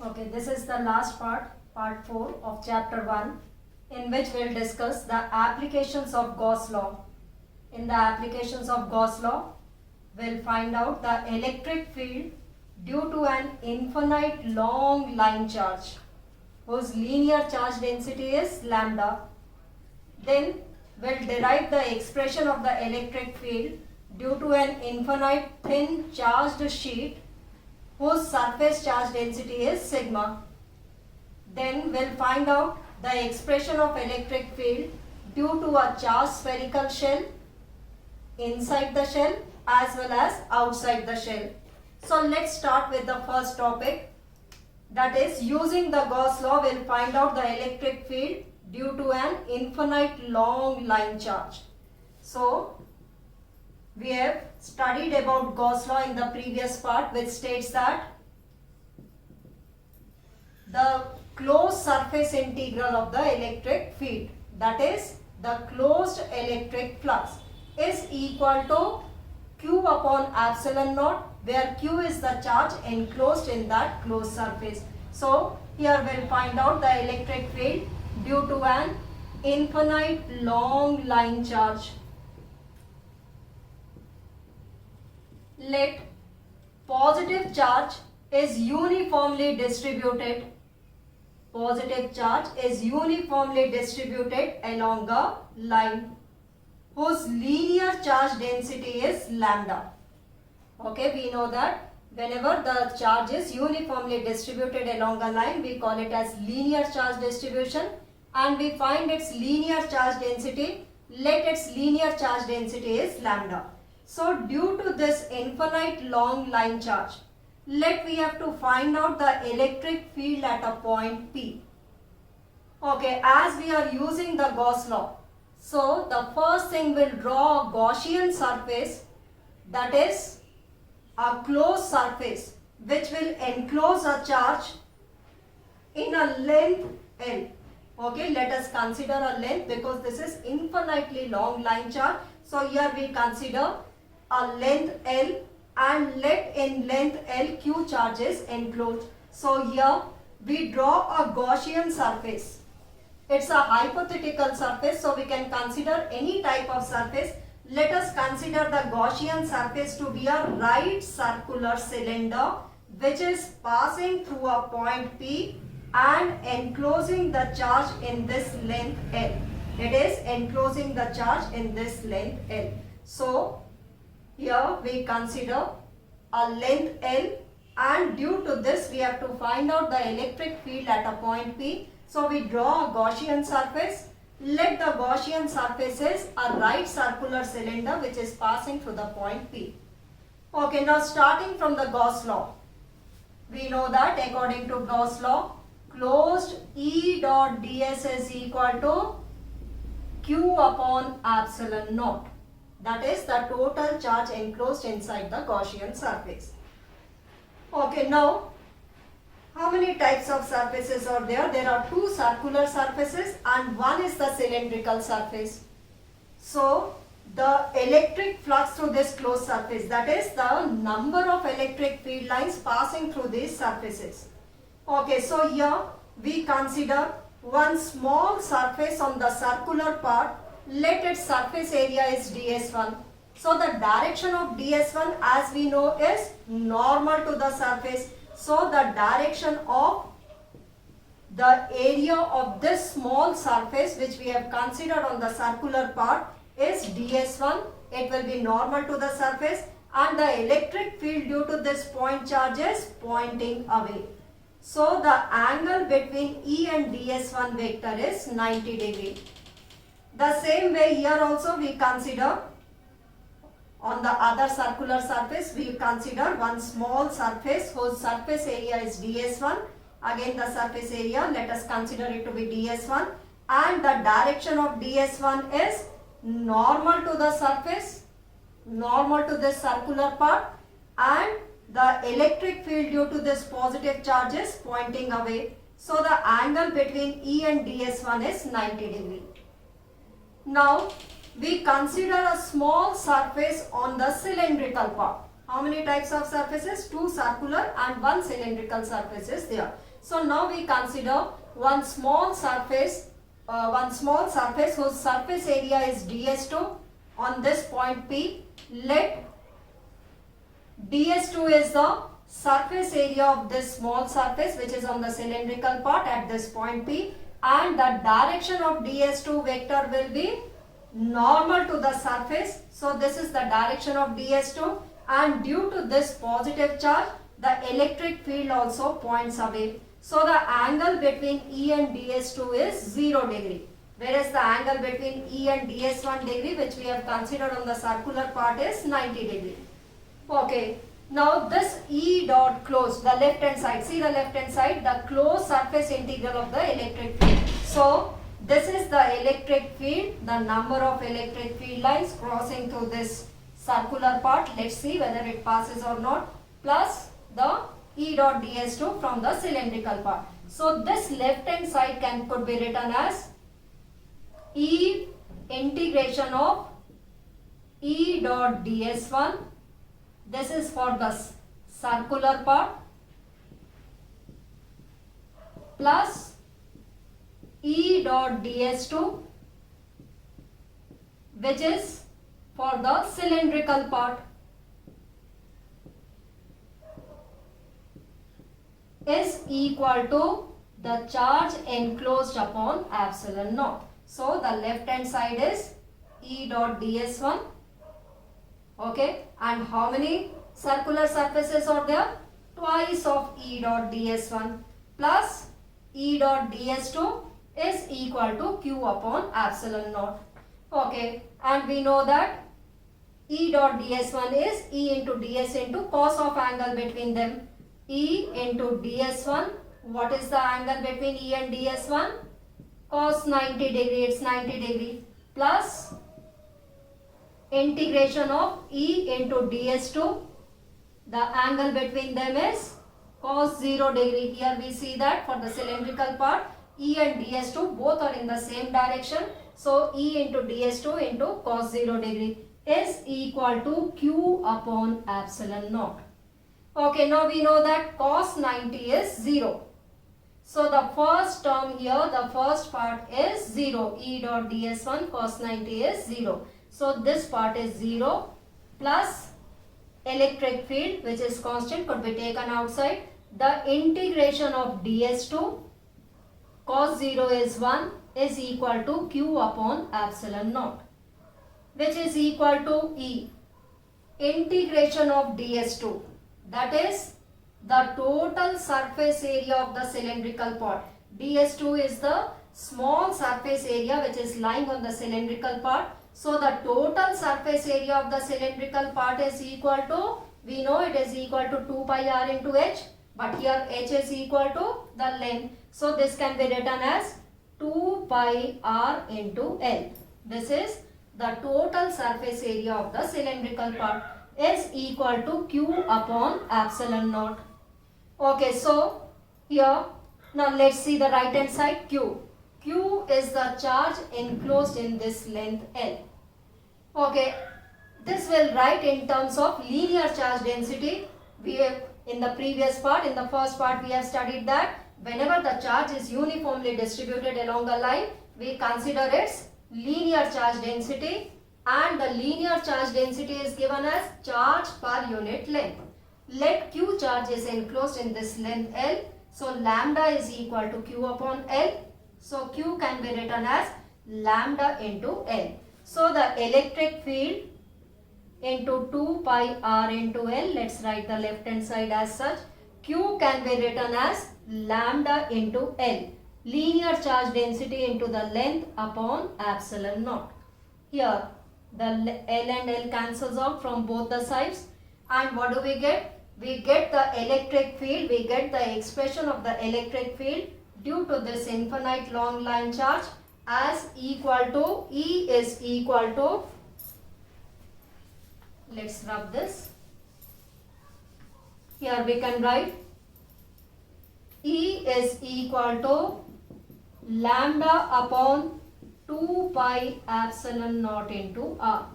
Okay, this is the last part, part 4 of chapter 1, in which we'll discuss the applications of Gauss law. In the applications of Gauss law, we'll find out the electric field due to an infinite long line charge whose linear charge density is lambda. Then we'll derive the expression of the electric field due to an infinite thin charged sheet whose surface charge density is sigma. Then we'll find out the expression of electric field due to a charged spherical shell inside the shell as well as outside the shell. So let's start with the first topic, that is, using the Gauss law we'll find out the electric field due to an infinite long line charge. So we have studied about Gauss law in the previous part, which states that the closed surface integral of the electric field, that is the closed electric flux, is equal to Q upon epsilon naught, where Q is the charge enclosed in that closed surface. So here we'll find out the electric field due to an infinite long line charge. Let positive charge is uniformly distributed. Positive charge is uniformly distributed along a line whose linear charge density is lambda. Okay, we know that whenever the charge is uniformly distributed along a line, we call it as linear charge distribution, and we find its linear charge density. Let its linear charge density is lambda. So due to this infinite long line charge, we have to find out the electric field at a point P. Okay, as we are using the Gauss law, so the first thing, we'll draw a Gaussian surface, that is a closed surface which will enclose a charge in a length L. Okay, let us consider a length because this is infinitely long line charge. So here we consider a length L, and let in length L Q charges enclosed. So here we draw a Gaussian surface. It's a hypothetical surface, so we can consider any type of surface. Let us consider the Gaussian surface to be a right circular cylinder which is passing through a point P and enclosing the charge in this length L. It is enclosing the charge in this length L. So here we consider a length L, and due to this we have to find out the electric field at a point P. So we draw a Gaussian surface. Let the Gaussian surface is a right circular cylinder which is passing through the point P. Okay, now starting from the Gauss law, we know that according to Gauss law, closed E dot ds is equal to Q upon epsilon naught. That is the total charge enclosed inside the Gaussian surface. Okay, now how many types of surfaces are there? There are two circular surfaces and one is the cylindrical surface. So the electric flux through this closed surface, that is the number of electric field lines passing through these surfaces. Okay, so here we consider one small surface on the circular part. Let its surface area is ds1. So the direction of ds1, as we know, is normal to the surface. So the direction of the area of this small surface which we have considered on the circular part is ds1. It will be normal to the surface, and the electric field due to this point charge is pointing away. So the angle between E and ds1 vector is 90 degree. The same way here also we consider on the other circular surface, we consider one small surface whose surface area is ds1. Again the surface area, let us consider it to be ds1, and the direction of ds1 is normal to the surface, normal to this circular part, and the electric field due to this positive charge is pointing away. So the angle between E and ds1 is 90 degree. Now we consider a small surface on the cylindrical part. How many types of surfaces? Two circular and one cylindrical surface is there. So now we consider one small surface whose surface area is ds2 on this point P. Let ds2 is the surface area of this small surface which is on the cylindrical part at this point P, and the direction of ds2 vector will be normal to the surface. So this is the direction of ds2, and due to this positive charge the electric field also points away. So the angle between E and ds2 is 0 degree, whereas the angle between E and ds1 degree, which we have considered on the circular part, is 90 degree. Okay. Now this E dot closed, the left hand side, see the left hand side, the closed surface integral of the electric field. So this is the electric field, the number of electric field lines crossing through this circular part. Let's see whether it passes or not, plus the E dot ds2 from the cylindrical part. So this left hand side could be written as E integration of E dot ds1. This is for the circular part, plus E dot ds2, which is for the cylindrical part, is equal to the charge enclosed upon epsilon naught. So the left hand side is E dot ds1. Okay, and how many circular surfaces are there? Twice of E dot ds1 plus E dot ds2 is equal to Q upon epsilon naught. Okay, and we know that E dot ds1 is E into ds into cos of angle between them. E into ds1, what is the angle between E and ds1? Cos 90 degree, it's 90 degree, plus integration of E into ds2, the angle between them is cos 0 degree. Here we see that for the cylindrical part, E and ds2 both are in the same direction. So E into ds2 into cos 0 degree is equal to Q upon epsilon naught. Okay, now we know that cos 90 is 0. So the first term here, the first part is 0. E dot ds1 cos 90 is 0. So this part is 0 plus electric field, which is constant, could be taken outside. The integration of ds2 cos 0 is 1 is equal to Q upon epsilon naught, which is equal to E integration of ds2, that is the total surface area of the cylindrical part. ds2 is the small surface area which is lying on the cylindrical part. So the total surface area of the cylindrical part is equal to, we know it is equal to 2 pi r into h, but here h is equal to the length. So this can be written as 2 pi r into L. This is the total surface area of the cylindrical part is equal to Q upon epsilon naught. Okay, so here, now let's see the right hand side, Q. Q is the charge enclosed in this length L. Okay, this will write in terms of linear charge density. We have, in the previous part, in the first part, we have studied that whenever the charge is uniformly distributed along a line, we consider its linear charge density, and the linear charge density is given as charge per unit length. Let Q charge is enclosed in this length L. So lambda is equal to Q upon L. So Q can be written as lambda into L. So the electric field into 2 pi r into L, let's write the left hand side as such. Q can be written as lambda into L. Linear charge density into the length upon epsilon naught. Here the L and L cancels out from both the sides. And what do we get? We get the electric field, we get the expression of the electric field due to this infinite long line charge as equal to, E is equal to, let's rub this. Here we can write E is equal to lambda upon 2 pi epsilon naught into R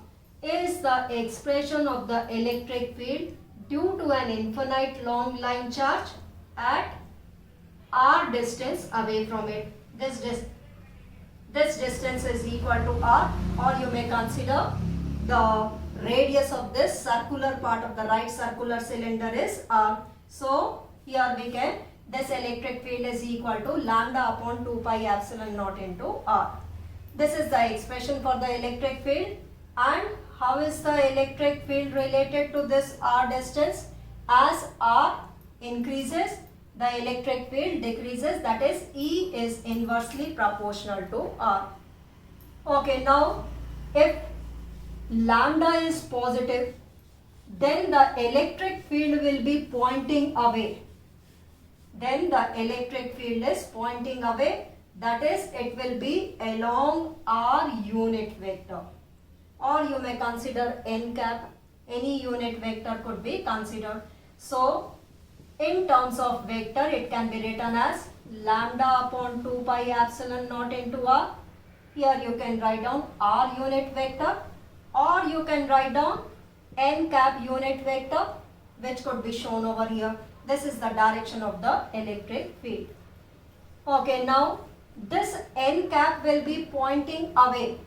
is the expression of the electric field due to an infinite long line charge at r distance away from it. This distance is equal to r, or you may consider the radius of this circular part of the right circular cylinder is r. So here we can, this electric field is equal to lambda upon 2 pi epsilon naught into r. This is the expression for the electric field. And how is the electric field related to this r distance? As r increases, the electric field decreases, that is E is inversely proportional to r. Okay, now if lambda is positive, then the electric field will be pointing away. Then the electric field is pointing away, that is it will be along r unit vector, or you may consider n cap, any unit vector could be considered. So in terms of vector, it can be written as lambda upon 2 pi epsilon naught into r. Here you can write down r unit vector, or you can write down n cap unit vector, which could be shown over here. This is the direction of the electric field. Okay, now this n cap will be pointing away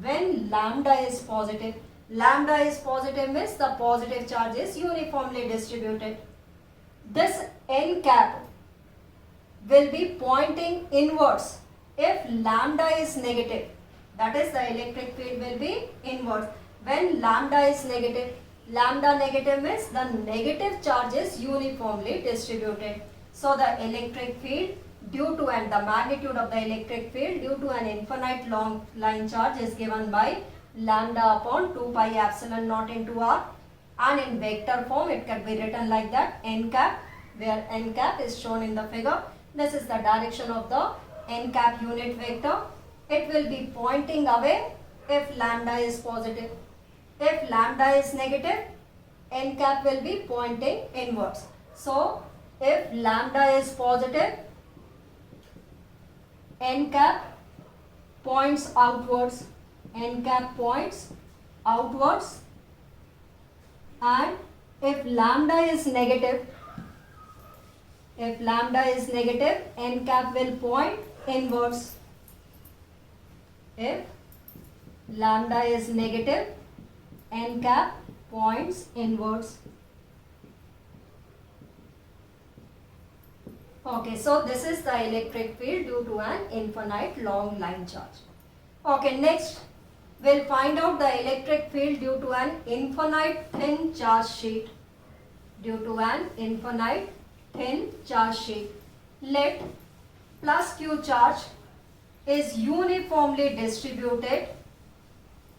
when lambda is positive. Lambda is positive means the positive charge is uniformly distributed. This n cap will be pointing inwards if lambda is negative. That is, the electric field will be inwards. When lambda is negative, lambda negative means the negative charge is uniformly distributed. So the electric field due to, and the magnitude of the electric field due to an infinite long line charge is given by lambda upon 2 pi epsilon naught into r, and in vector form it can be written like that, n cap, where n cap is shown in the figure. This is the direction of the n cap unit vector. It will be pointing away if lambda is positive. If lambda is negative, n cap will be pointing inwards. So if lambda is positive, n cap points outwards, n cap points outwards, and if lambda is negative, n cap will point inwards. If lambda is negative, n cap points inwards. Okay, so this is the electric field due to an infinite long line charge. Okay, next we'll find out the electric field due to an infinite thin charge sheet. Due to an infinite thin charge sheet. Let plus Q charge is uniformly distributed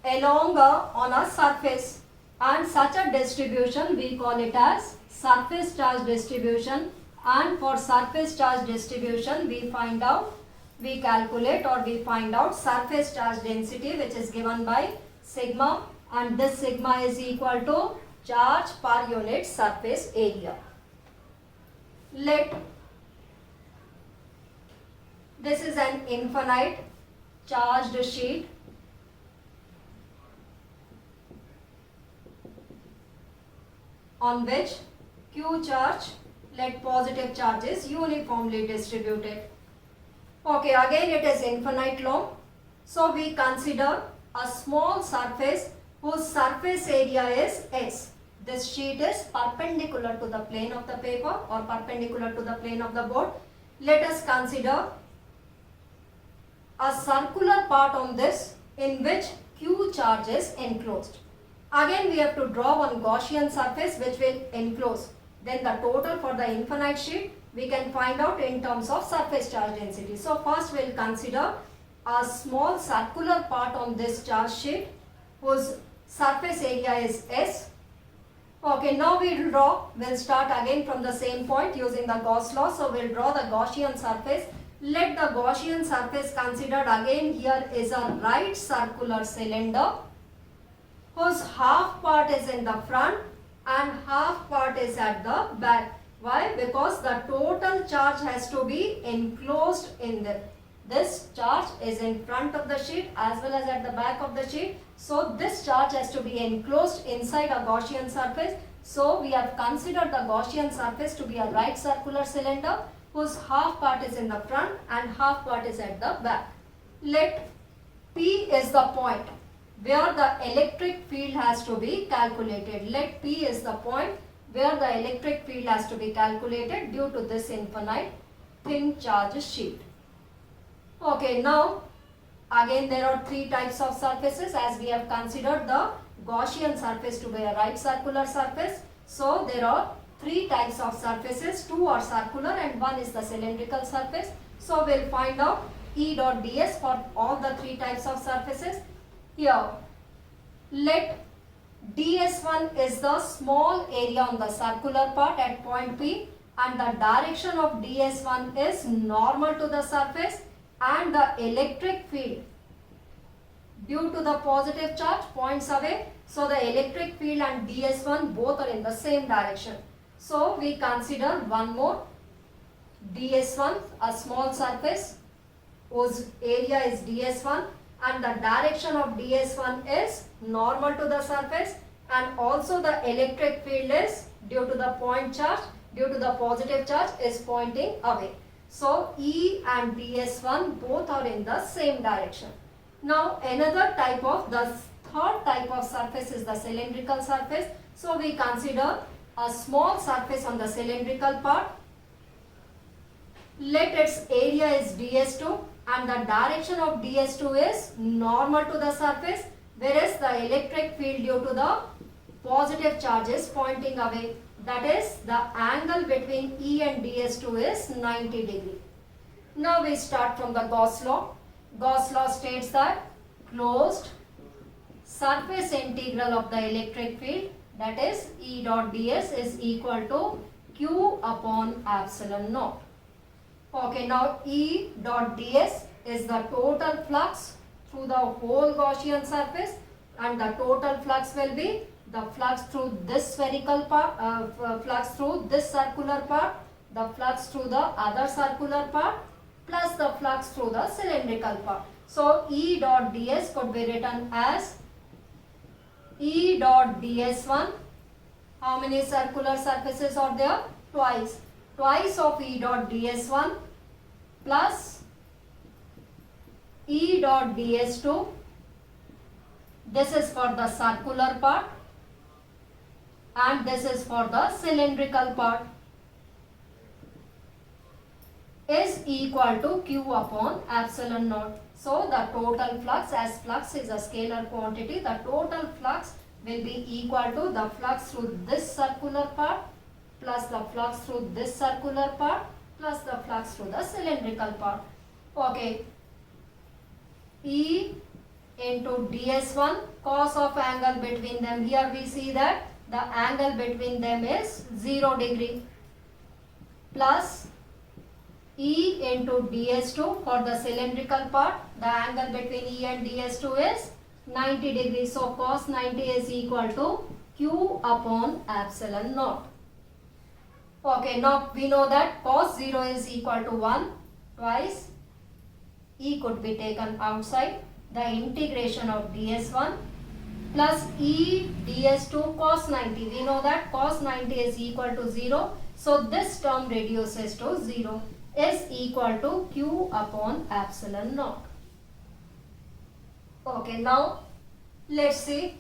along on a surface, and such a distribution we call it as surface charge distribution. And for surface charge distribution we calculate or we find out surface charge density, which is given by sigma, and this sigma is equal to charge per unit surface area. Let this is an infinite charged sheet. On which Q charge, let positive charge is uniformly distributed. Okay, again it is infinite long. So we consider a small surface whose surface area is S. This sheet is perpendicular to the plane of the paper or perpendicular to the plane of the board. Let us consider a circular part on this in which Q charge is enclosed. Again we have to draw one Gaussian surface which will enclose. Then the total for the infinite sheet we can find out in terms of surface charge density. So first we will consider a small circular part on this charge sheet whose surface area is S. Okay, now we will start again from the same point using the Gauss law. So we will draw the Gaussian surface. Let the Gaussian surface considered again here is a right circular cylinder whose half part is in the front and half part is at the back. Why? Because the total charge has to be enclosed in this charge is in front of the sheet as well as at the back of the sheet. So this charge has to be enclosed inside a Gaussian surface. So we have considered the Gaussian surface to be a right circular cylinder. whose half part is in the front and half part is at the back. Let P is the point where the electric field has to be calculated. Let P is the point where the electric field has to be calculated due to this infinite thin charge sheet. Okay, now again there are three types of surfaces, as we have considered the Gaussian surface to be a right circular surface. So there are three types of surfaces, two are circular and one is the cylindrical surface. So we'll find out E dot ds for all the three types of surfaces. Here, let ds1 is the small area on the circular part at point P, and the direction of ds1 is normal to the surface, and the electric field due to the positive charge points away. So the electric field and ds1 both are in the same direction. So we consider one more, ds1, a small surface whose area is ds1, and the direction of ds1 is normal to the surface, and also the electric field is due to the point charge, due to the positive charge, is pointing away. So E and ds1 both are in the same direction. Now another type of, the third type of surface is the cylindrical surface. So we consider a small surface on the cylindrical part. Let its area is ds2 and the direction of ds2 is normal to the surface, whereas the electric field due to the positive charge is pointing away. That is, the angle between E and ds2 is 90 degree. Now we start from the Gauss law. Gauss law states that closed surface integral of the electric field, that is E dot ds, is equal to Q upon epsilon naught. Okay, now E dot ds is the total flux through the whole Gaussian surface, and the total flux will be the flux through this spherical part, flux through this circular part, the flux through the other circular part, plus the flux through the cylindrical part. So E dot ds could be written as E dot ds1. How many circular surfaces are there? Twice. Twice of E dot ds1 plus E dot ds2. This is for the circular part and this is for the cylindrical part, is equal to Q upon epsilon naught. So the total flux, as flux is a scalar quantity, the total flux will be equal to the flux through this circular part plus the flux through this circular part plus the flux through the cylindrical part. Okay, E into ds1, cos of angle between them. Here we see that the angle between them is 0 degree, plus E into ds2 for the cylindrical part. The angle between E and ds2 is 90 degrees. So cos 90 is equal to Q upon epsilon naught. Okay, now we know that cos 0 is equal to 1. Twice E could be taken outside. The integration of ds1 plus E ds2 cos 90. We know that cos 90 is equal to 0. So this term reduces to 0, is equal to Q upon epsilon naught. Okay, now let's see.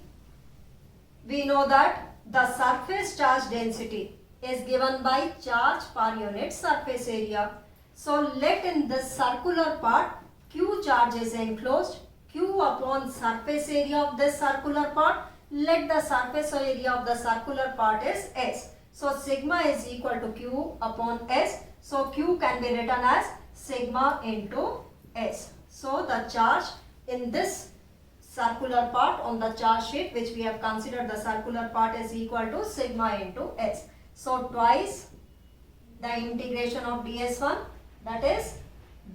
We know that the surface charge density is given by charge per unit surface area. So let in this circular part Q charge is enclosed. Q upon surface area of this circular part, let the surface area of the circular part is S. So sigma is equal to Q upon S. So Q can be written as sigma into S. So the charge in this circular part on the charge sheet, which we have considered the circular part, is equal to sigma into S. So twice the integration of ds1, that is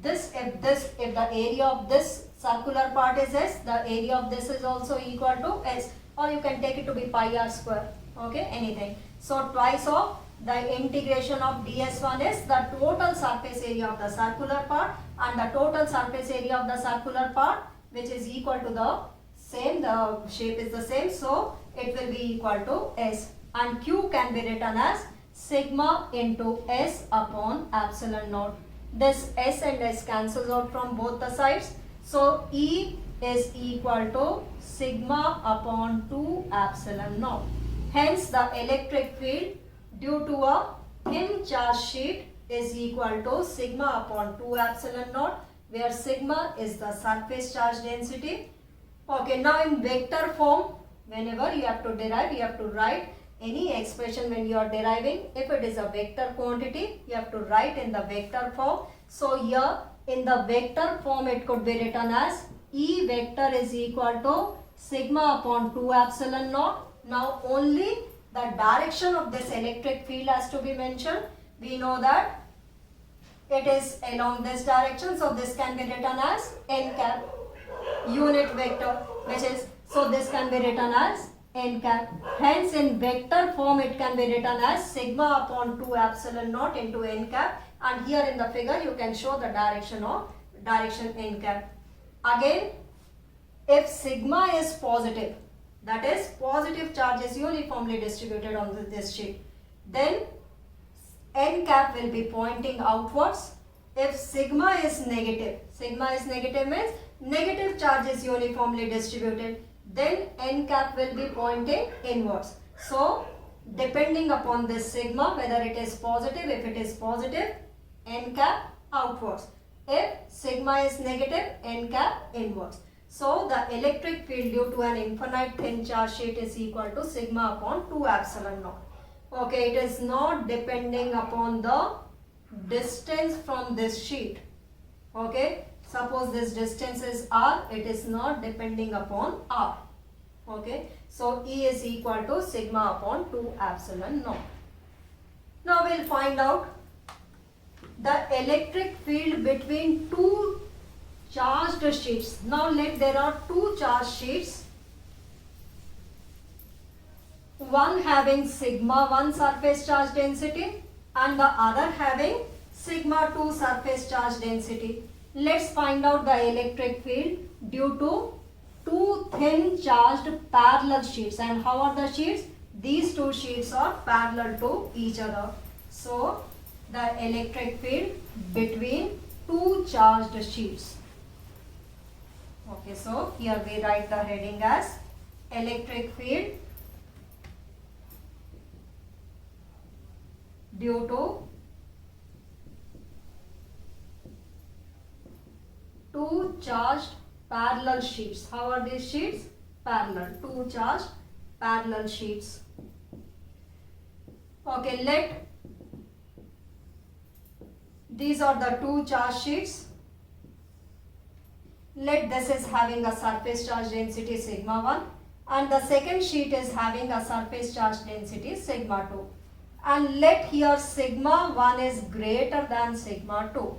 this, if the area of this circular part is S, the area of this is also equal to S, or you can take it to be pi r square, okay, anything. So twice of the integration of ds1 is the total surface area of the circular part, and the total surface area of the circular part, which is equal to the same, the shape is the same, so it will be equal to S, and Q can be written as sigma into S upon epsilon naught. This S and S cancels out from both the sides. So E is equal to sigma upon 2 epsilon naught. Hence the electric field due to a thin charge sheet is equal to sigma upon 2 epsilon naught, where sigma is the surface charge density. Okay, now in vector form, whenever you have to derive, you have to write any expression when you are deriving. If it is a vector quantity, you have to write in the vector form. So here in the vector form, it could be written as E vector is equal to sigma upon 2 epsilon naught. Now only the direction of this electric field has to be mentioned. We know that it is along this direction, so this can be written as n cap, unit vector, which is, so this can be written as n cap. Hence in vector form it can be written as sigma upon 2 epsilon naught into n cap, and here in the figure you can show the direction n cap. Again, if sigma is positive, that is positive charge is uniformly distributed on this sheet, then n cap will be pointing outwards. If sigma is negative means negative charge is uniformly distributed, then n cap will be pointing inwards. So depending upon this sigma, whether it is positive, if it is positive, n cap outwards. If sigma is negative, n cap inwards. So the electric field due to an infinite thin charge sheet is equal to sigma upon 2 epsilon naught. Okay, it is not depending upon the distance from this sheet. Okay, suppose this distance is r, it is not depending upon r. Okay, so E is equal to sigma upon 2 epsilon naught. Now we'll find out the electric field between two charged sheets. Now there are two charged sheets, one having sigma 1 surface charge density and the other having sigma 2 surface charge density. Let's find out the electric field due to two thin charged parallel sheets. And how are the sheets? These two sheets are parallel to each other. So the electric field between two charged sheets. Okay, so here we write the heading as electric field due to two charged parallel sheets. How are these sheets? Parallel. Two charged parallel sheets. Okay, these are the two charge sheets. Let this is having a surface charge density sigma 1 and the second sheet is having a surface charge density sigma 2. And let here sigma 1 is greater than sigma 2.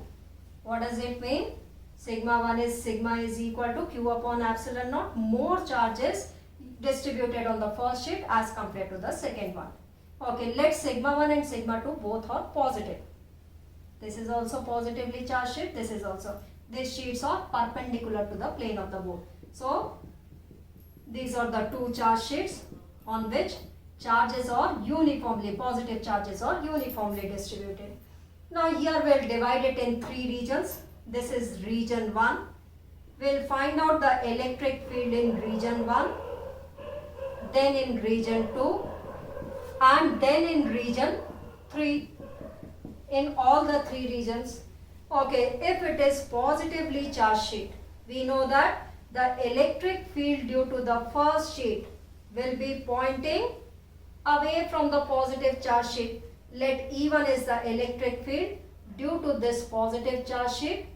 What does it mean? Sigma 1 is equal to Q upon epsilon naught, more charges distributed on the first sheet as compared to the second one. Okay, let sigma 1 and sigma 2 both are positive. This is also positively charged sheet, this is also. These sheets are perpendicular to the plane of the board. So these are the two charge sheets on which charges are uniformly, positive charges are uniformly distributed. Now here we'll divide it in three regions. This is region 1. We'll find out the electric field in region 1, then in region 2 and then in region 3. In all the three regions. Okay, if it is positively charged sheet, we know that the electric field due to the first sheet will be pointing away from the positive charge sheet. Let E1 is the electric field due to this positive charge sheet.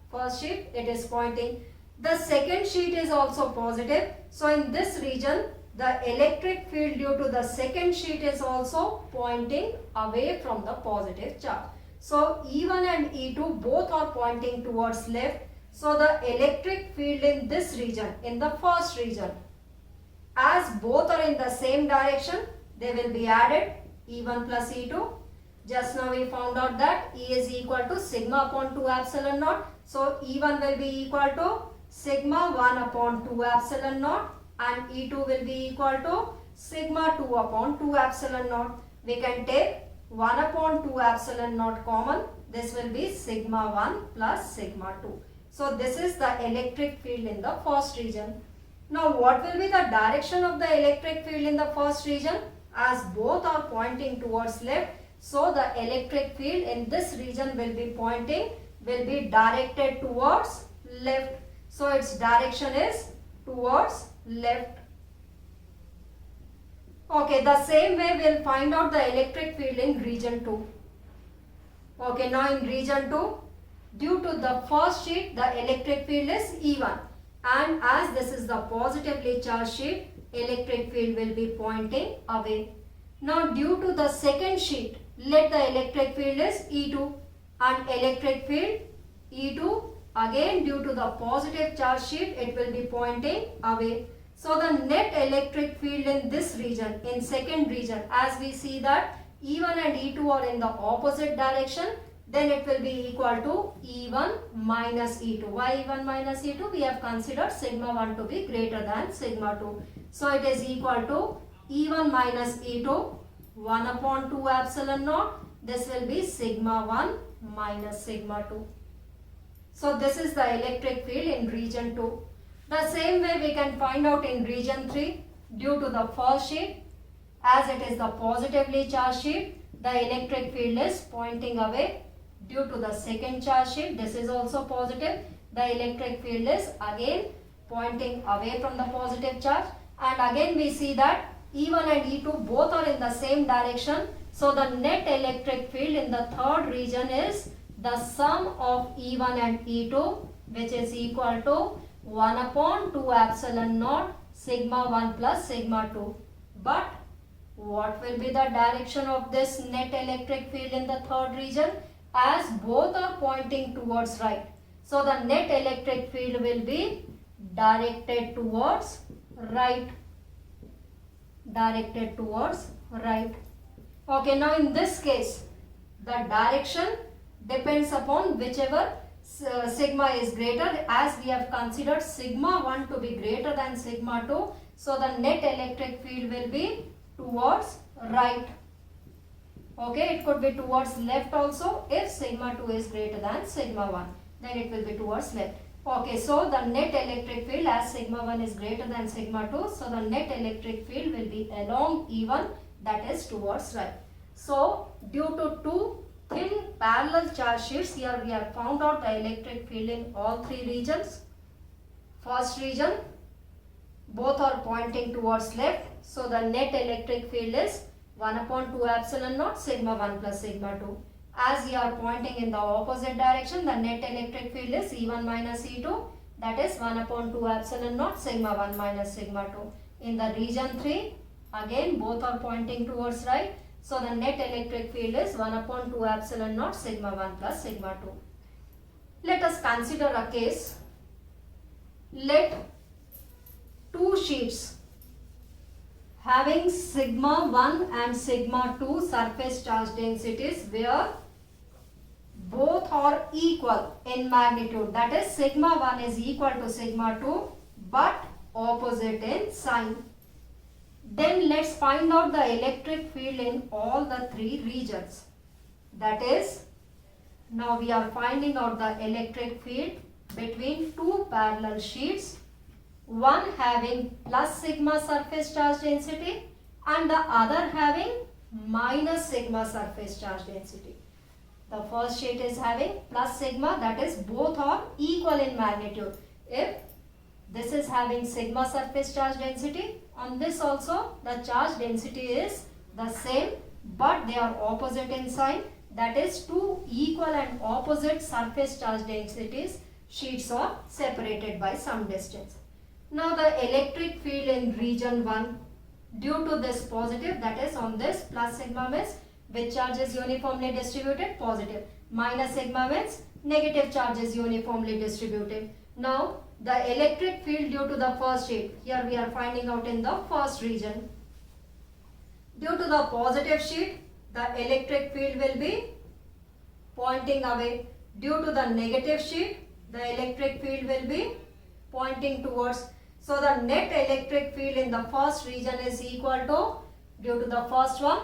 First sheet, it is pointing. The second sheet is also positive. So in this region, the electric field due to the second sheet is also pointing away from the positive charge. So E1 and E2 both are pointing towards left. So the electric field in this region, in the first region, as both are in the same direction, they will be added, E1 plus E2. Just now we found out that E is equal to sigma upon 2 epsilon naught. So E1 will be equal to sigma 1 upon 2 epsilon naught and E2 will be equal to sigma 2 upon 2 epsilon naught. We can take 1 upon 2 epsilon naught common. This will be sigma 1 plus sigma 2. So this is the electric field in the first region. Now what will be the direction of the electric field in the first region? As both are pointing towards left, so the electric field in this region will be directed towards left. So its direction is towards left. Okay, the same way we'll find out the electric field in region 2. Okay, now in region 2, due to the first sheet, the electric field is E1. And as this is the positively charged sheet, electric field will be pointing away. Now due to the second sheet, let the electric field is E2 and electric field E2, again due to the positive charge sheet, it will be pointing away. So the net electric field in this region, in second region, as we see that E1 and E2 are in the opposite direction, then it will be equal to E1 minus E2. Why E1 minus E2? We have considered sigma 1 to be greater than sigma 2. So it is equal to E1 minus E2, 1 upon 2 epsilon naught. This will be sigma 1 minus sigma 2. So this is the electric field in region 2. The same way we can find out in region 3, due to the first sheet, as it is the positively charged sheet, the electric field is pointing away. Due to the second charge sheet, this is also positive, the electric field is again pointing away from the positive charge. And again we see that E1 and E2 both are in the same direction. So the net electric field in the third region is the sum of E1 and E2, which is equal to 1 upon 2 epsilon naught sigma 1 plus sigma 2. But what will be the direction of this net electric field in the third region? As both are pointing towards right, so the net electric field will be directed towards right. Directed towards right. Okay, now in this case, the direction depends upon whichever sigma is greater, as we have considered sigma 1 to be greater than sigma 2. So the net electric field will be towards right. Okay, it could be towards left also. If sigma 2 is greater than sigma 1, then it will be towards left. Okay, so the net electric field, as sigma 1 is greater than sigma 2, so the net electric field will be along E1, that is towards right. So due to two thin parallel charge sheets, here we have found out the electric field in all three regions. First region, both are pointing towards left, so the net electric field is 1 upon 2 epsilon naught sigma 1 plus sigma 2. As you are pointing in the opposite direction, the net electric field is E1 minus E2, that is 1 upon 2 epsilon naught sigma 1 minus sigma 2. In the region 3, again both are pointing towards right, so the net electric field is 1 upon 2 epsilon naught sigma 1 plus sigma 2. Let us consider a case. Let two sheets having sigma 1 and sigma 2 surface charge densities where both are equal in magnitude, that is sigma 1 is equal to sigma 2 but opposite in sign. Then let's find out the electric field in all the three regions. That is, now we are finding out the electric field between two parallel sheets, one having plus sigma surface charge density and the other having minus sigma surface charge density. The first sheet is having plus sigma, that is both are equal in magnitude. If this is having sigma surface charge density, on this also the charge density is the same but they are opposite in sign, that is two equal and opposite surface charge densities sheets are separated by some distance. Now the electric field in region 1, due to this positive, that is on this plus sigma means which charge is uniformly distributed? Positive. Minus sigma means negative charge is uniformly distributed. Now the electric field due to the first sheet, here we are finding out in the first region. Due to the positive sheet, the electric field will be pointing away. Due to the negative sheet, the electric field will be pointing towards. So the net electric field in the first region is equal to, due to the first one,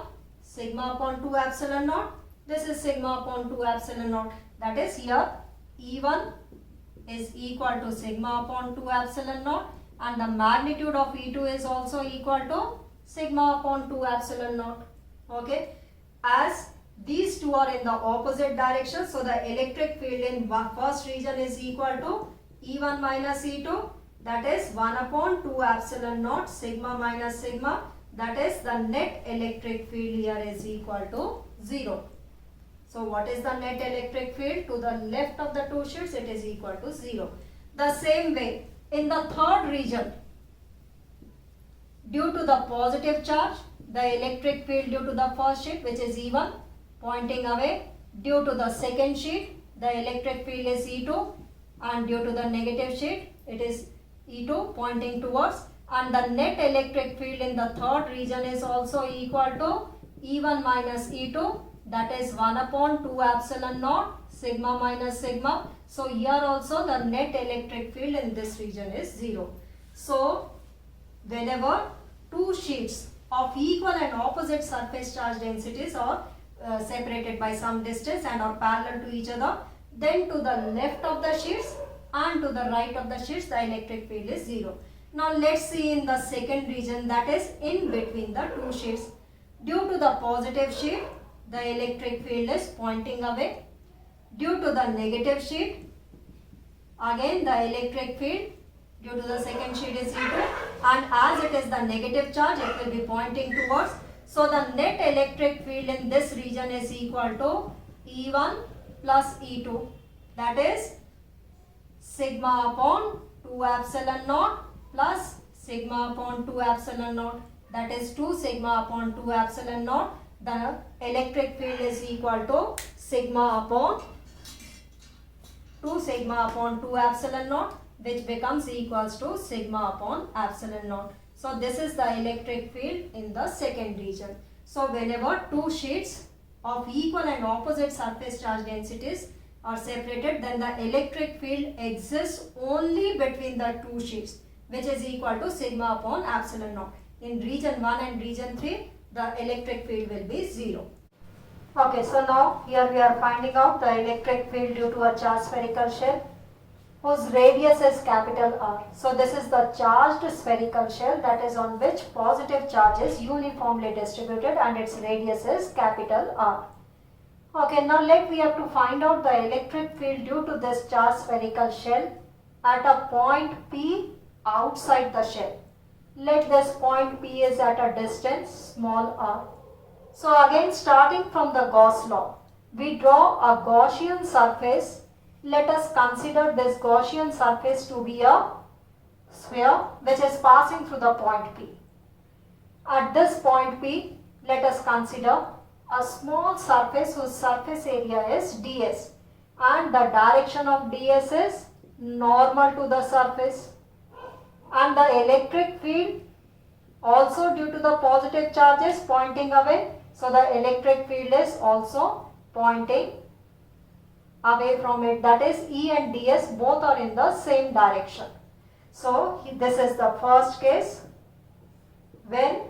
sigma upon 2 epsilon naught. This is sigma upon 2 epsilon naught. That is here E1 is equal to sigma upon 2 epsilon naught, and the magnitude of E2 is also equal to sigma upon 2 epsilon naught. Okay, as these two are in the opposite direction, so the electric field in first region is equal to E1 minus E2, that is 1 upon 2 epsilon naught sigma minus sigma, that is the net electric field here is equal to 0. So what is the net electric field? To the left of the two sheets it is equal to 0. The same way in the third region, due to the positive charge, the electric field due to the first sheet, which is E1, pointing away. Due to the second sheet, the electric field is E2, and due to the negative sheet it is E2 pointing towards, and the net electric field in the third region is also equal to E1 minus E2, that is 1 upon 2 epsilon naught sigma minus sigma. So here also the net electric field in this region is 0. So whenever two sheets of equal and opposite surface charge densities are separated by some distance and are parallel to each other, then to the left of the sheets and to the right of the sheets the electric field is 0. Now let's see in the second region, that is in between the two sheets. Due to the positive sheet, the electric field is pointing away. Due to the negative sheet, again the electric field due to the second sheet is E2, and as it is the negative charge it will be pointing towards. So the net electric field in this region is equal to E1 plus E2, that is sigma upon 2 epsilon naught plus sigma upon 2 epsilon naught, that is 2 sigma upon 2 epsilon naught. The electric field is equal to sigma upon 2 sigma upon 2 epsilon naught, which becomes equals to sigma upon epsilon naught. So this is the electric field in the second region. So whenever two sheets of equal and opposite surface charge densities are separated, then the electric field exists only between the two sheets, which is equal to sigma upon epsilon naught. In region 1 and region 3, the electric field will be 0. Okay, so now here we are finding out the electric field due to a charged spherical shell whose radius is capital R. So this is the charged spherical shell, that is on which positive charge is uniformly distributed, and its radius is capital R. Okay, now we have to find out the electric field due to this charged spherical shell at a point P outside the shell. Let this point P is at a distance small r. So again, starting from the Gauss law, we draw a Gaussian surface. Let us consider this Gaussian surface to be a sphere which is passing through the point P. At this point P, let us consider a small surface whose surface area is ds, and the direction of ds is normal to the surface, and the electric field also due to the positive charges pointing away. So the electric field is also pointing away from it, that is E and ds both are in the same direction. So this is the first case when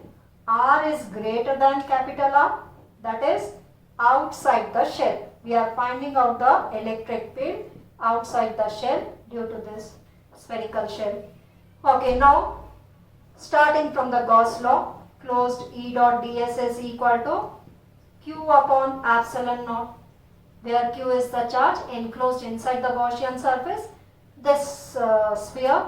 r is greater than capital R, that is outside the shell. We are finding out the electric field outside the shell due to this spherical shell. Okay, now starting from the Gauss law, closed E dot ds is equal to q upon epsilon naught, where q is the charge enclosed inside the Gaussian surface. This sphere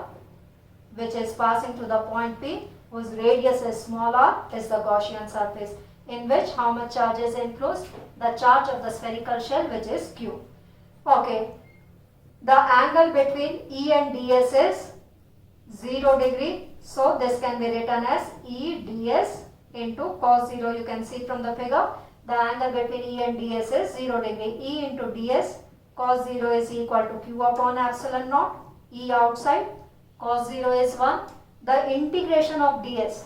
which is passing through the point P, whose radius is small r, is the Gaussian surface, in which how much charge is enclosed? The charge of the spherical shell, which is q. Okay, the angle between E and ds is 0 degree. So this can be written as E ds into cos 0. You can see from the figure, the angle between E and ds is 0 degree. E into ds cos 0 is equal to q upon epsilon naught. E outside, cos 0 is 1. The integration of ds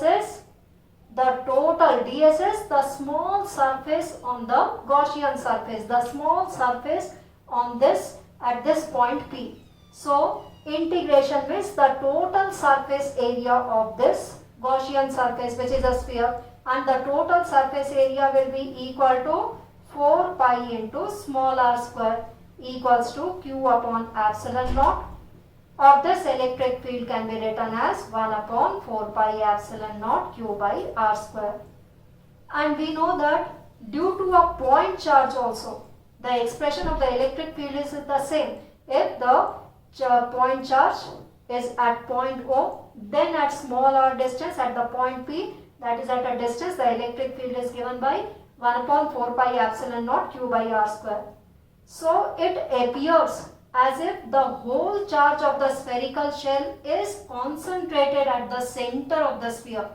is the total. Ds is the small surface on the Gaussian surface, the small surface on this at this point P. So integration means the total surface area of this Gaussian surface, which is a sphere, and the total surface area will be equal to 4 pi into small r square equals to q upon epsilon naught, or this electric field can be written as 1 upon 4 pi epsilon naught q by r square. And we know that due to a point charge also, the expression of the electric field is the same. If the point charge is at point O, then at small r distance at the point P, that is at a distance, the electric field is given by 1 upon 4 pi epsilon naught q by r square. So it appears as if the whole charge of the spherical shell is concentrated at the center of the sphere.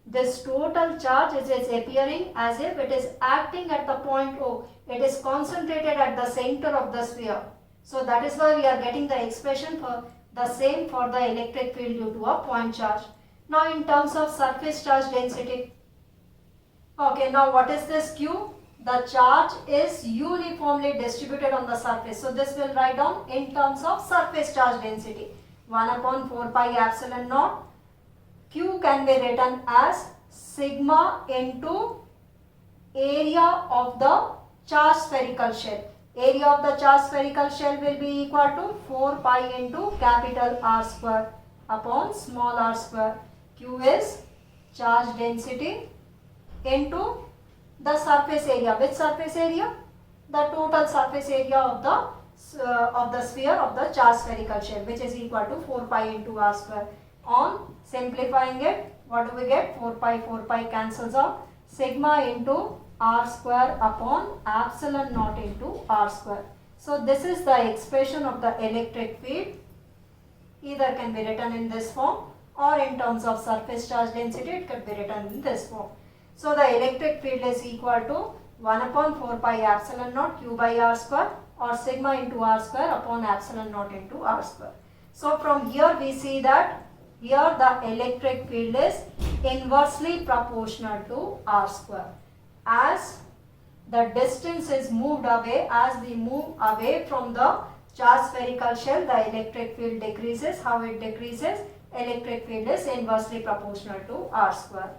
This total charge is appearing as if it is acting at the point O. It is concentrated at the center of the sphere. So that is why we are getting the expression for the same for the electric field due to a point charge. Now in terms of surface charge density. Okay, now what is this Q? The charge is uniformly distributed on the surface. So this will write down in terms of surface charge density. 1 upon 4 pi epsilon naught. Q can be written as sigma into area of the charged spherical shell. Area of the charged spherical shell will be equal to 4 pi into capital R square upon small r square. Q is charge density into the surface area. Which surface area? The total surface area of the sphere of the charged spherical shell, which is equal to 4 pi into r square. On simplifying it, what do we get? 4 pi cancels out. Sigma into r square upon epsilon naught into r square. So this is the expression of the electric field. Either can be written in this form, or in terms of surface charge density it could be written in this form. So the electric field is equal to 1 upon 4 pi epsilon naught q by r square, or sigma into r square upon epsilon naught into r square. So from here we see that here the electric field is inversely proportional to r square. As the distance is moved away, as we move away from the charged spherical shell, the electric field decreases. How it decreases? Electric field is inversely proportional to r square.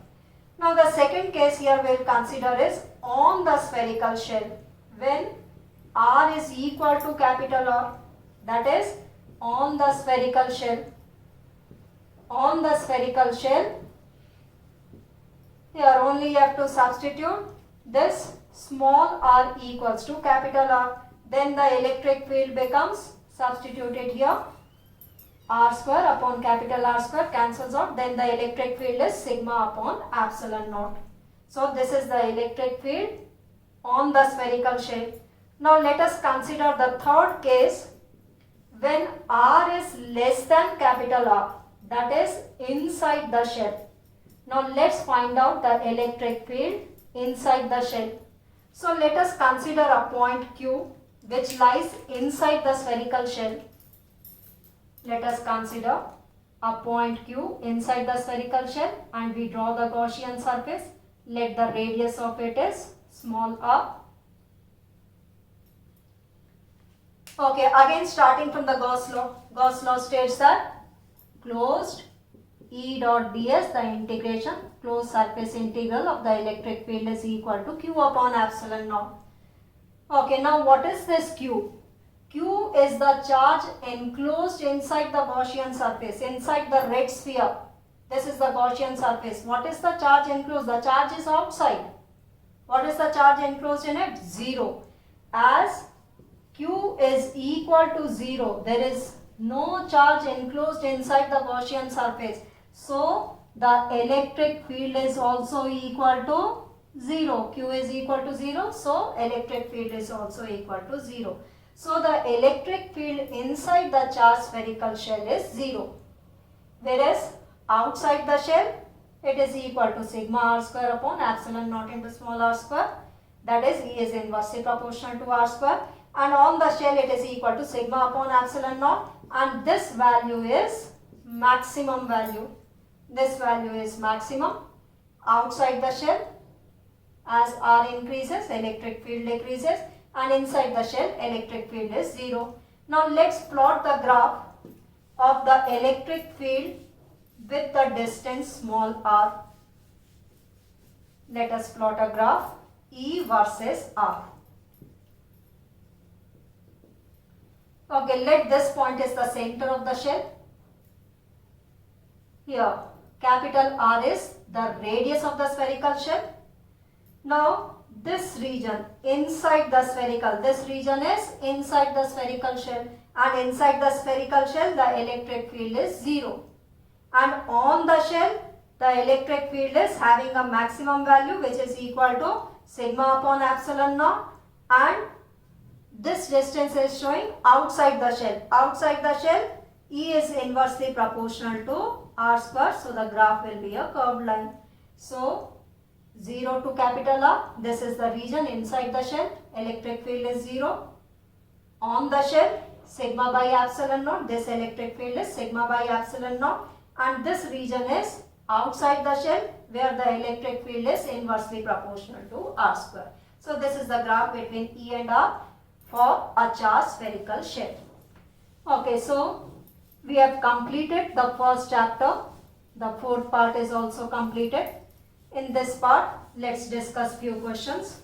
Now the second case here we will consider is on the spherical shell, when r is equal to capital R, that is on the spherical shell. On the spherical shell, here only you have to substitute this small r equals to capital R. Then the electric field becomes substituted here. R square upon capital R square cancels out. Then the electric field is sigma upon epsilon naught. So this is the electric field on the spherical shell. Now let us consider the third case, when R is less than capital R, that is inside the shell. Now let's find out the electric field inside the shell. So let us consider a point Q which lies inside the spherical shell. Let us consider a point Q inside the spherical shell, and we draw the Gaussian surface. Let the radius of it is small r. Okay, again starting from the Gauss law. Gauss law states that closed E dot ds, the integration, closed surface integral of the electric field is equal to Q upon epsilon naught. Okay, now what is this Q? Q is the charge enclosed inside the Gaussian surface, inside the red sphere. This is the Gaussian surface. What is the charge enclosed? The charge is outside. What is the charge enclosed in it? 0. As Q is equal to 0, there is no charge enclosed inside the Gaussian surface. So the electric field is also equal to 0. Q is equal to 0. So electric field is also equal to 0. So the electric field inside the charged spherical shell is 0. Whereas outside the shell it is equal to sigma r square upon epsilon naught into small r square. That is, E is inversely proportional to r square. And on the shell it is equal to sigma upon epsilon naught. And this value is maximum value. This value is maximum. Outside the shell, as r increases, electric field decreases, and inside the shell, electric field is 0. Now let's plot the graph of the electric field with the distance small r. Let us plot a graph E versus R. Okay, let this point is the center of the shell. Here, capital R is the radius of the spherical shell. Now, this region inside the spherical, this region is inside the spherical shell, and inside the spherical shell the electric field is 0. And on the shell, the electric field is having a maximum value which is equal to sigma upon epsilon naught, and this distance is showing outside the shell. Outside the shell, E is inversely proportional to R square, so the graph will be a curved line. So, 0 to capital R, this is the region inside the shell, electric field is 0. On the shell, sigma by epsilon naught, this electric field is sigma by epsilon naught, and this region is outside the shell where the electric field is inversely proportional to R square. So, this is the graph between E and R for a charged spherical shell. Okay, so we have completed the first chapter. The fourth part is also completed. In this part, let's discuss few questions.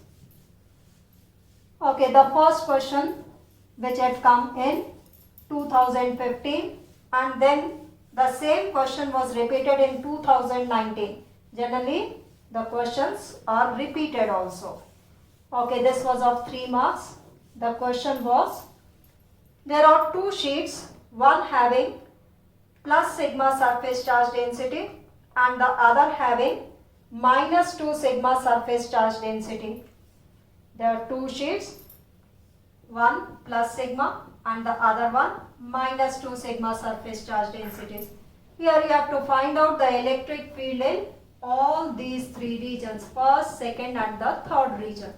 Okay, the first question which had come in 2015, and then the same question was repeated in 2019. Generally, the questions are repeated also. Okay, this was of 3 marks. The question was, there are 2 sheets, one having plus sigma surface charge density and the other having minus 2 sigma surface charge density. There are 2 sheets, one plus sigma and the other one minus 2 sigma surface charge densities. Here you have to find out the electric field in all these 3 regions, first, second and the third region.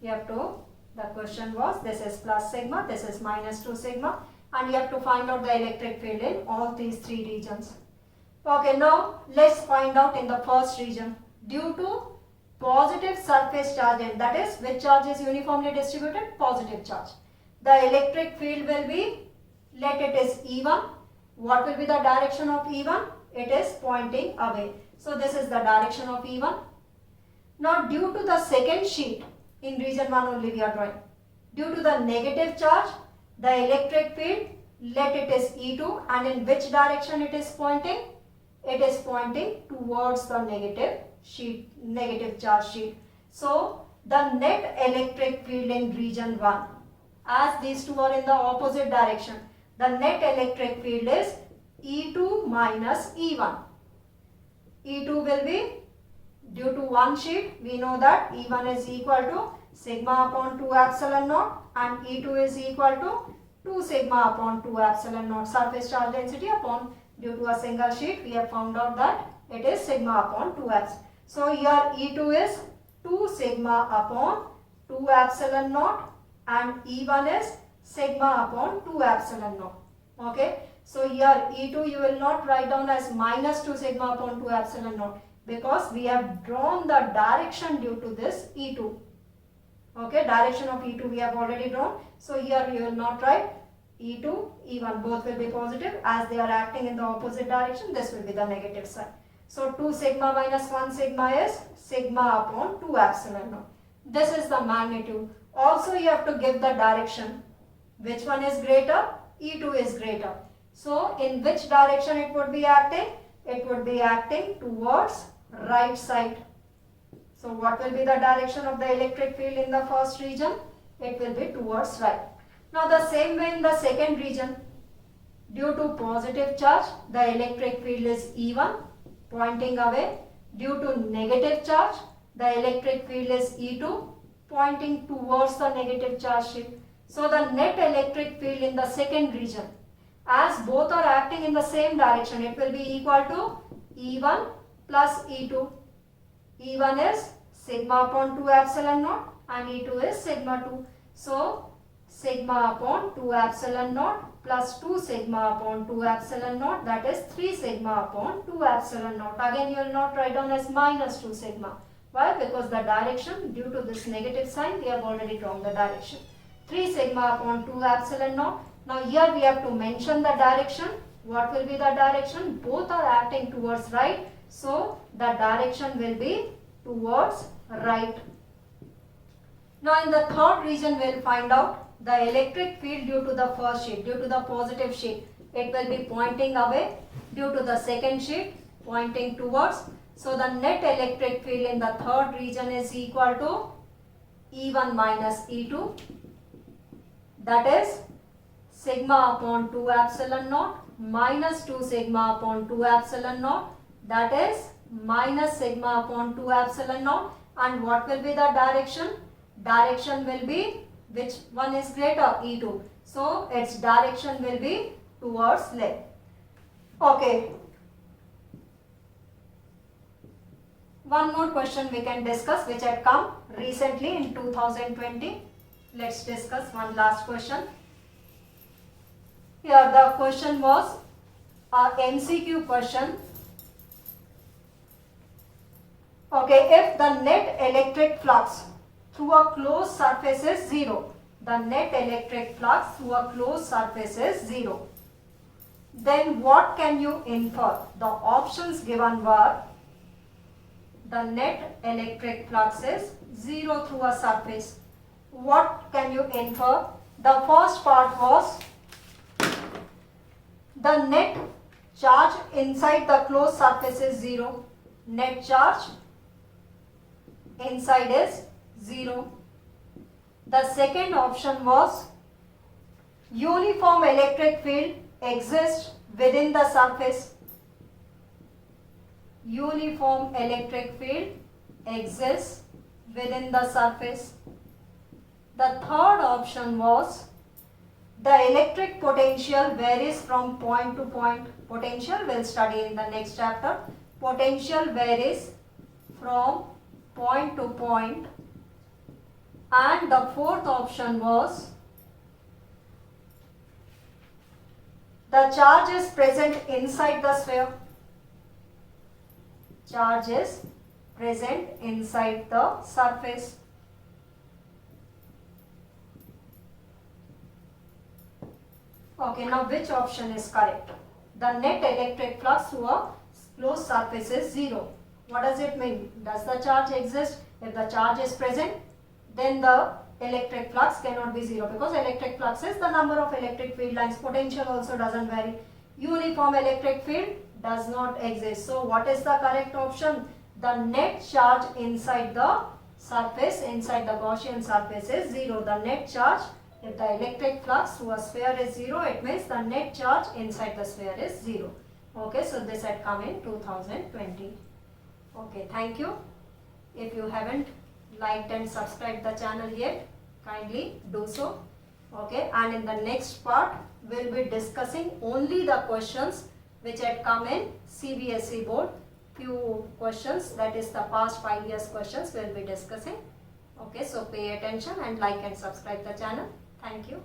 You have to, the question was, this is plus sigma, this is minus 2 sigma, and you have to find out the electric field in all these 3 regions. Okay, now let's find out in the first region. Due to positive surface charge, and that is which charge is uniformly distributed? Positive charge. The electric field will be, let it is E1. What will be the direction of E1? It is pointing away. So this is the direction of E1. Now due to the second sheet, in region 1 only we are drawing, due to the negative charge, the electric field, let it is E2, and in which direction it is pointing? It is pointing towards the negative charge sheet. So the net electric field in region 1, as these two are in the opposite direction, the net electric field is E2 minus E1. E2 will be, due to one sheet, we know that E1 is equal to sigma upon 2 epsilon naught and E2 is equal to 2 sigma upon 2 epsilon naught. Surface charge density upon, due to a single sheet, we have found out that it is sigma upon 2 epsilon. So here E2 is 2 sigma upon 2 epsilon naught and E1 is sigma upon 2 epsilon naught. Okay. So here E2 you will not write down as minus 2 sigma upon 2 epsilon naught, because we have drawn the direction due to this E2. Okay, direction of E2 we have already drawn. So here we will not write E2, E1, both will be positive, as they are acting in the opposite direction. This will be the negative sign. So 2 sigma minus 1 sigma is sigma upon 2 epsilon naught. This is the magnitude. Also you have to give the direction. Which one is greater? E2 is greater. So in which direction it would be acting? It would be acting towards right side. So what will be the direction of the electric field in the first region? It will be towards right. Now the same way in the second region, due to positive charge, the electric field is E1 pointing away. Due to negative charge, the electric field is E2 pointing towards the negative charge sheet. So the net electric field in the second region, as both are acting in the same direction, it will be equal to E1 plus E2. E1 is sigma upon 2 epsilon naught and E2 is sigma 2. So sigma upon 2 epsilon naught plus 2 sigma upon 2 epsilon naught, that is 3 sigma upon 2 epsilon naught. Again you will not write down as minus 2 sigma. Why? Because the direction, due to this negative sign, we have already drawn the direction. 3 sigma upon 2 epsilon naught. Now here we have to mention the direction. What will be the direction? Both are acting towards right. So the direction will be towards right. Now in the third region we will find out the electric field due to the first sheet, due to the positive sheet. It will be pointing away, due to the second sheet pointing towards. So the net electric field in the third region is equal to E1 minus E2, that is sigma upon 2 epsilon naught minus 2 sigma upon 2 epsilon naught, that is minus sigma upon 2 epsilon naught. And what will be the direction? Direction will be, which one is greater? E2. So its direction will be towards left. Okay. One more question we can discuss which had come recently in 2020. Let's discuss one last question. Here the question was a MCQ question. Okay, if the net electric flux through a closed surface is 0, the net electric flux through a closed surface is 0, then what can you infer? The options given were the net electric flux is 0 through a surface. What can you infer? The first part was the net charge inside the closed surface is 0. Net charge inside is 0. The second option was uniform electric field exists within the surface. Uniform electric field exists within the surface. The third option was the electric potential varies from point to point. Potential we'll study in the next chapter. Potential varies from point to point. And the fourth option was the charge is present inside the sphere. Charge is present inside the surface. Okay, now which option is correct? The net electric flux through a closed surface is 0. What does it mean? Does the charge exist? If the charge is present, then the electric flux cannot be 0, because electric flux is the number of electric field lines. Potential also doesn't vary. Uniform electric field does not exist. So what is the correct option? The net charge inside the surface, inside the Gaussian surface is 0. The net charge, if the electric flux through a sphere is 0, it means the net charge inside the sphere is 0. Okay, so this had come in 2020. Okay, thank you. If you haven't liked and subscribed the channel yet, kindly do so. Okay, and in the next part, we'll be discussing only the questions which had come in CBSE board. Few questions, that is the past 5 years questions we'll be discussing. Okay, so pay attention and like and subscribe the channel. Thank you.